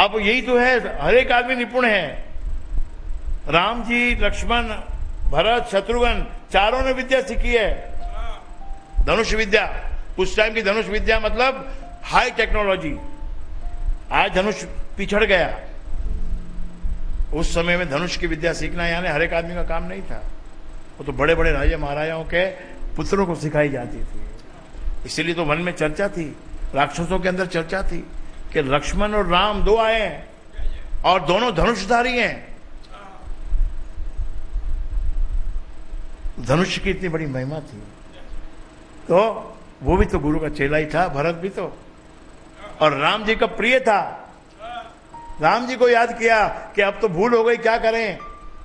अब यही तो है, हर एक आदमी निपुण है। राम जी, लक्ष्मण, भरत, शत्रुघ्न, चारों ने विद्या सीखी है, धनुष विद्या। उस टाइम की धनुष विद्या मतलब हाई टेक्नोलॉजी। आज धनुष पिछड़ गया, उस समय में धनुष की विद्या सीखना यानी हर एक आदमी का काम नहीं था। वो तो बड़े बड़े राजा महाराजाओं के पुत्रों को सिखाई जाती थी। इसीलिए तो वन में चर्चा थी, राक्षसों के अंदर चर्चा थी कि लक्ष्मण और राम दो आए हैं और दोनों धनुषधारी हैं। धनुष की इतनी बड़ी महिमा थी। तो वो भी तो गुरु का चेला ही था, भरत भी तो, और राम जी का प्रिय था। राम जी को याद किया कि अब तो भूल हो गई, क्या करें,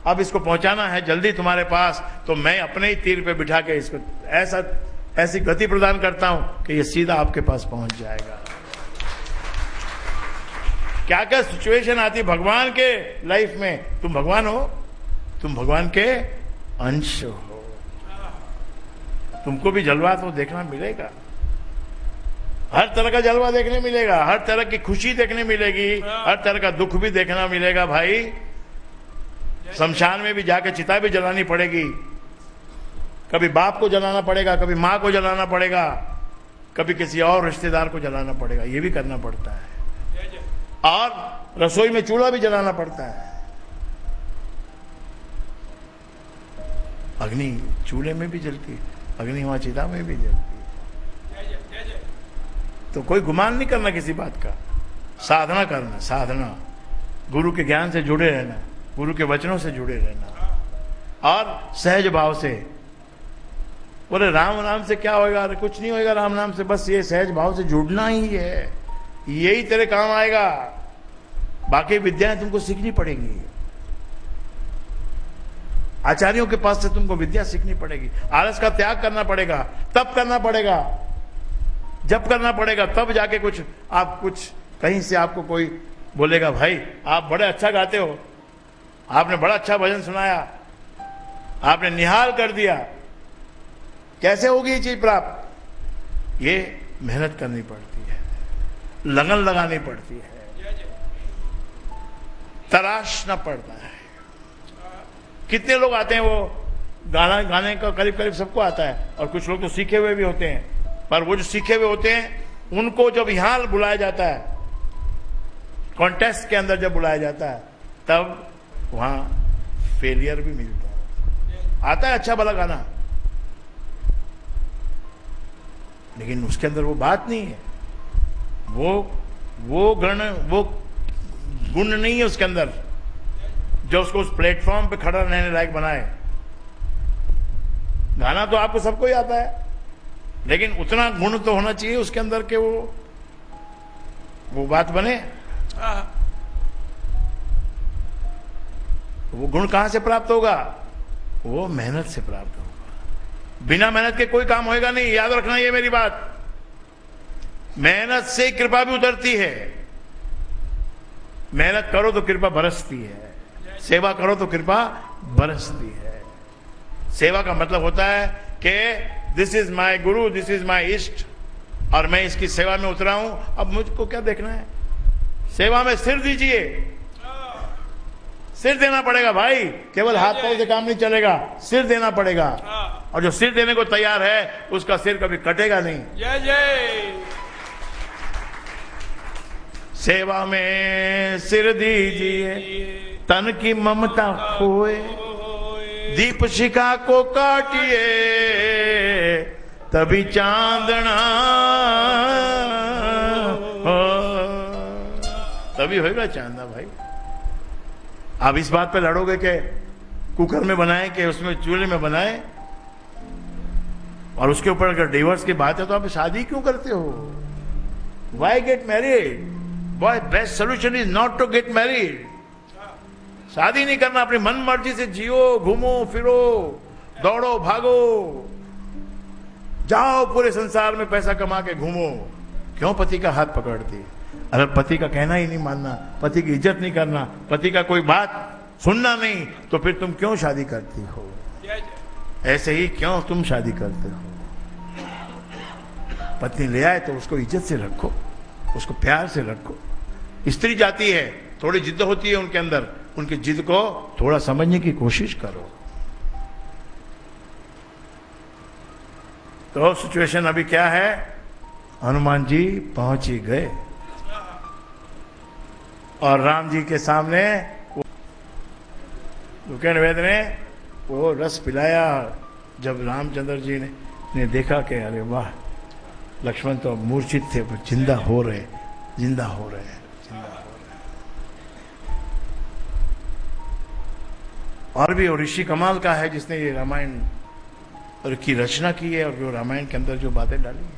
अब इसको पहुंचाना है जल्दी तुम्हारे पास, तो मैं अपने ही तीर पे बिठा के इसको ऐसी गति प्रदान करता हूं कि ये सीधा आपके पास पहुंच जाएगा। क्या क्या सिचुएशन आती भगवान के लाइफ में। तुम भगवान हो, तुम भगवान के अंश हो, तुमको भी जलवा तो देखना मिलेगा, हर तरह का जलवा देखने मिलेगा, हर तरह की खुशी देखने मिलेगी, हर तरह का दुख भी देखना मिलेगा। भाई शमशान में भी जाके चिता भी जलानी पड़ेगी, कभी बाप को जलाना पड़ेगा, कभी माँ को जलाना पड़ेगा, कभी किसी और रिश्तेदार को जलाना पड़ेगा, ये भी करना पड़ता है। और रसोई में चूल्हा भी जलाना पड़ता है। अग्नि चूल्हे में भी जलती है, अग्नि वहां चिता में भी जलती है। तो कोई गुमान नहीं करना किसी बात का, साधना करना, साधना, गुरु के ज्ञान से जुड़े रहना, गुरु के वचनों से जुड़े रहना और सहज भाव से। बोले राम नाम से क्या होएगा? अरे कुछ नहीं होएगा राम नाम से, बस ये सहज भाव से जुड़ना ही है, यही तेरे काम आएगा। बाकी विद्याएं तुमको सीखनी पड़ेगी, आचार्यों के पास से तुमको विद्या सीखनी पड़ेगी, आलस का त्याग करना पड़ेगा, तप करना पड़ेगा, जप करना पड़ेगा, तब जाके कुछ कहीं से आपको कोई बोलेगा भाई आप बड़े अच्छा गाते हो, आपने बड़ा अच्छा भजन सुनाया, आपने निहाल कर दिया। कैसे होगी ये चीज प्राप्त? ये मेहनत करनी पड़ती है, लगन लगानी पड़ती है, तराशना पड़ता है। कितने लोग आते हैं, वो गाना गाने का करीब करीब सबको आता है, और कुछ लोग तो सीखे हुए भी होते हैं, पर वो जो सीखे हुए होते हैं उनको जब यहां बुलाया जाता है, कॉन्टेस्ट के अंदर जब बुलाया जाता है, तब वहां फेलियर भी मिलता है। आता है अच्छा भला गाना, लेकिन उसके अंदर वो बात नहीं है, वो गुण नहीं है उसके अंदर जो उसको उस प्लेटफॉर्म पे खड़ा रहने लायक बनाए। गाना तो आपको सबको ही आता है, लेकिन उतना गुण तो होना चाहिए उसके अंदर के वो बात बने। वो गुण कहां से प्राप्त होगा? वो मेहनत से प्राप्त होगा। बिना मेहनत के कोई काम होएगा नहीं, याद रखना ये मेरी बात। मेहनत से कृपा भी उतरती है। मेहनत करो तो कृपा बरसती है, सेवा करो तो कृपा बरसती है। सेवा का मतलब होता है कि this is my Guru, this is my इष्ट, और मैं इसकी सेवा में उतरा हूं, अब मुझको क्या देखना है? सेवा में सिर दीजिए, सिर देना पड़ेगा भाई, केवल हाथ पांव से काम नहीं चलेगा, सिर देना पड़ेगा। और जो सिर देने को तैयार है उसका सिर कभी कटेगा नहीं। जय जय। सेवा में सिर दीजिए, तन की ममता खोए, दीप शिखा को काटिए, तभी चांदना हो, तभी होगा चांदना भाई। आप इस बात पे लड़ोगे कि कुकर में बनाए कि उसमें चूल्हे में बनाए, और उसके ऊपर अगर डिवोर्स की बात है तो आप शादी क्यों करते हो? Why get married? Boy, best solution is not to get married. शादी नहीं करना, अपनी मन मर्जी से जियो, घूमो फिरो, दौड़ो भागो, जाओ पूरे संसार में पैसा कमा के घूमो। क्यों पति का हाथ पकड़ती? अगर पति का कहना ही नहीं मानना, पति की इज्जत नहीं करना, पति का कोई बात सुनना नहीं, तो फिर तुम क्यों शादी करती हो? ऐसे ही क्यों तुम शादी करते हो? पत्नी ले आए तो उसको इज्जत से रखो, उसको प्यार से रखो, स्त्री जाती है, थोड़ी जिद होती है उनके अंदर, उनकी जिद को थोड़ा समझने की कोशिश करो। तो सिचुएशन अभी क्या है, हनुमान जी पहुंच ही गए और राम जी के सामने भूपेन वेद ने वो रस पिलाया। जब रामचंद्र जी ने देखा कि अरे वाह, लक्ष्मण तो मूर्छित थे, जिंदा हो रहे, जिंदा हो रहे हैं, जिंदा हो रहे हैं। और भी वो ऋषि कमाल का है जिसने ये रामायण की रचना की है और जो रामायण के अंदर जो बातें डाली है।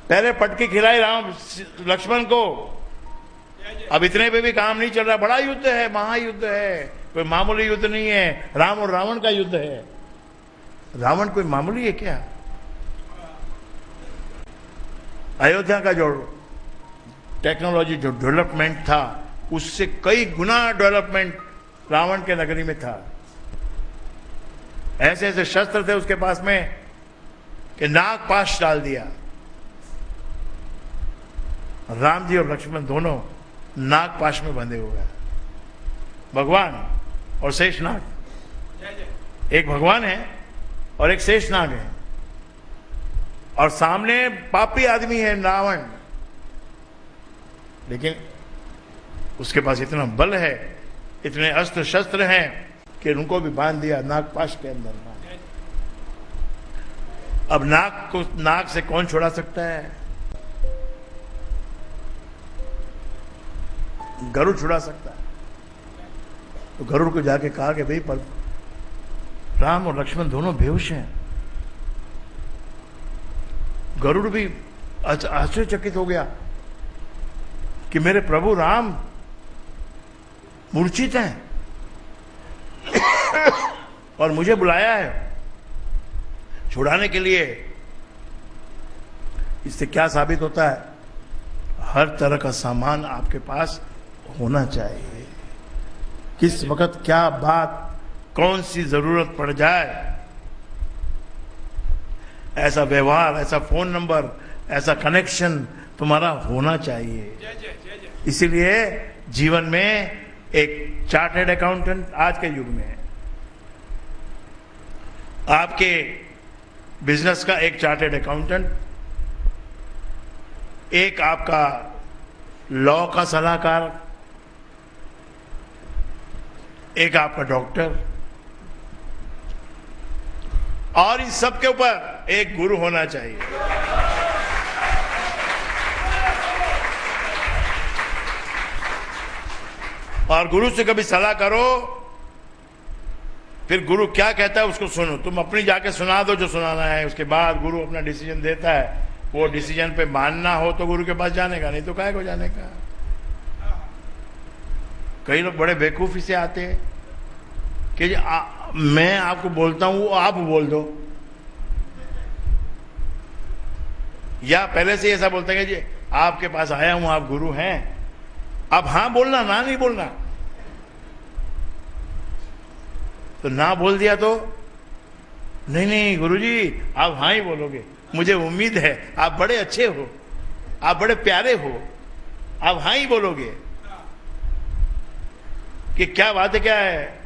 पहले पटकी खिलाई राम लक्ष्मण को, अब इतने पे भी काम नहीं चल रहा, बड़ा युद्ध है, महायुद्ध है, कोई मामूली युद्ध नहीं है, राम और रावण का युद्ध है। रावण कोई मामूली है क्या? अयोध्या का जो टेक्नोलॉजी, जो डेवलपमेंट था, उससे कई गुना डेवलपमेंट रावण के नगरी में था। ऐसे ऐसे शस्त्र थे उसके पास में कि नाग पाश डाल दिया। राम जी और लक्ष्मण दोनों नाग पाश में बंधे हुए हैं। भगवान और शेषनाग, एक भगवान है और एक शेषनाग है, और सामने पापी आदमी है रावण, लेकिन उसके पास इतना बल है, इतने अस्त्र शस्त्र हैं कि उनको भी बांध दिया नागपाश के अंदर। अब नाग से कौन छुड़ा सकता है? गरुड़ छुड़ा सकता है। तो गरुड़ को जाके कहा कि भाई पर राम और लक्ष्मण दोनों बेहोश हैं। गरुड़ भी आश्चर्यचकित हो गया कि मेरे प्रभु राम मूर्छित हैं और मुझे बुलाया है छुड़ाने के लिए। इससे क्या साबित होता है? हर तरह का सामान आपके पास होना चाहिए। किस वक्त क्या बात, कौन सी जरूरत पड़ जाए, ऐसा व्यवहार, ऐसा फोन नंबर, ऐसा कनेक्शन तुम्हारा होना चाहिए। इसीलिए जीवन में एक चार्टर्ड अकाउंटेंट आज के युग में, आपके बिजनेस का एक चार्टर्ड अकाउंटेंट, एक आपका लॉ का सलाहकार, एक आपका डॉक्टर, और इस सब के ऊपर एक गुरु होना चाहिए। और गुरु से कभी सलाह करो, फिर गुरु क्या कहता है उसको सुनो। तुम अपनी जाके सुना दो जो सुनाना है, उसके बाद गुरु अपना डिसीजन देता है। वो डिसीजन पे मानना हो तो गुरु के पास जाने का, नहीं तो काहे को जाने का। कई लोग बड़े बेवकूफी से आते हैं कि मैं आपको बोलता हूं, आप बोल दो, या पहले से ऐसा बोलते हैं कि जी आपके पास आया हूं, आप गुरु हैं, अब हां बोलना, ना नहीं बोलना। तो ना बोल दिया तो नहीं नहीं गुरुजी आप हाँ ही बोलोगे, मुझे उम्मीद है आप बड़े अच्छे हो, आप बड़े प्यारे हो, आप हाँ ही बोलोगे। कि क्या बात है, क्या है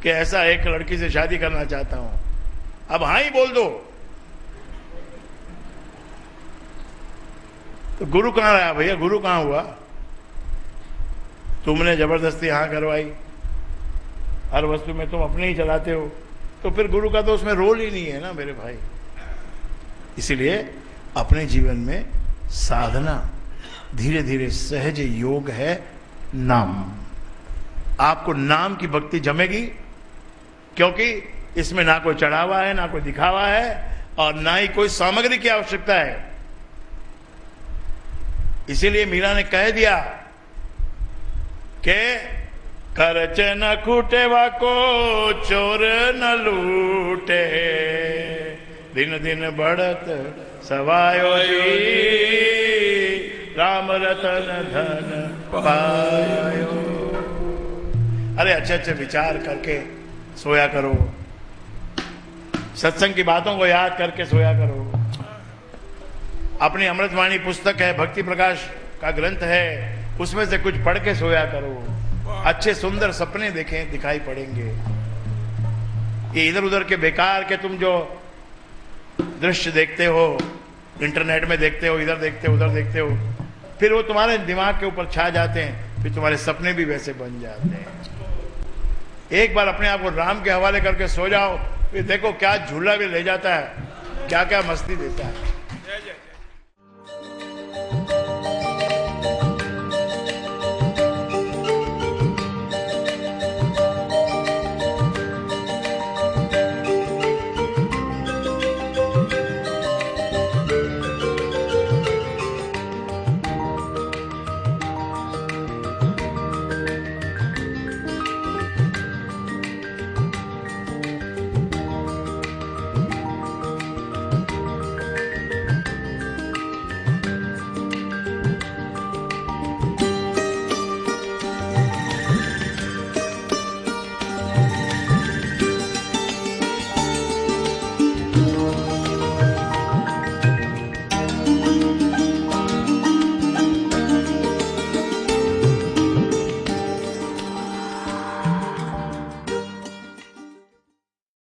कि ऐसा एक लड़की से शादी करना चाहता हूं, अब हाँ ही बोल दो। तो गुरु कहां रहा भैया? गुरु कहां हुआ? तुमने जबरदस्ती हाँ करवाई, हर वस्तु में तुम अपने ही चलाते हो, तो फिर गुरु का तो उसमें रोल ही नहीं है ना मेरे भाई। इसीलिए अपने जीवन में साधना धीरे धीरे सहज योग है नाम। आपको नाम की भक्ति जमेगी, क्योंकि इसमें ना कोई चढ़ावा है, ना कोई दिखावा है, और ना ही कोई सामग्री की आवश्यकता है। इसीलिए मीरा ने कह दिया कि खर्च न खूटे वाको चोर न लूटे, दिन दिन बढ़त सवायो जी, राम रतन धन पायो। अरे अच्छे अच्छे विचार करके सोया करो, सत्संग की बातों को याद करके सोया करो। अपनी अमृतवाणी पुस्तक है, भक्ति प्रकाश का ग्रंथ है, उसमें से कुछ पढ़ के सोया करो। अच्छे सुंदर सपने देखें, दिखाई पड़ेंगे। ये इधर उधर के बेकार के तुम जो दृश्य देखते हो, इंटरनेट में देखते हो, इधर देखते हो, उधर देखते हो, फिर वो तुम्हारे दिमाग के ऊपर छा जाते हैं, फिर तुम्हारे सपने भी वैसे बन जाते हैं। एक बार अपने आप को राम के हवाले करके सो जाओ, फिर देखो क्या झूला भी ले जाता है, क्या क्या मस्ती देता है।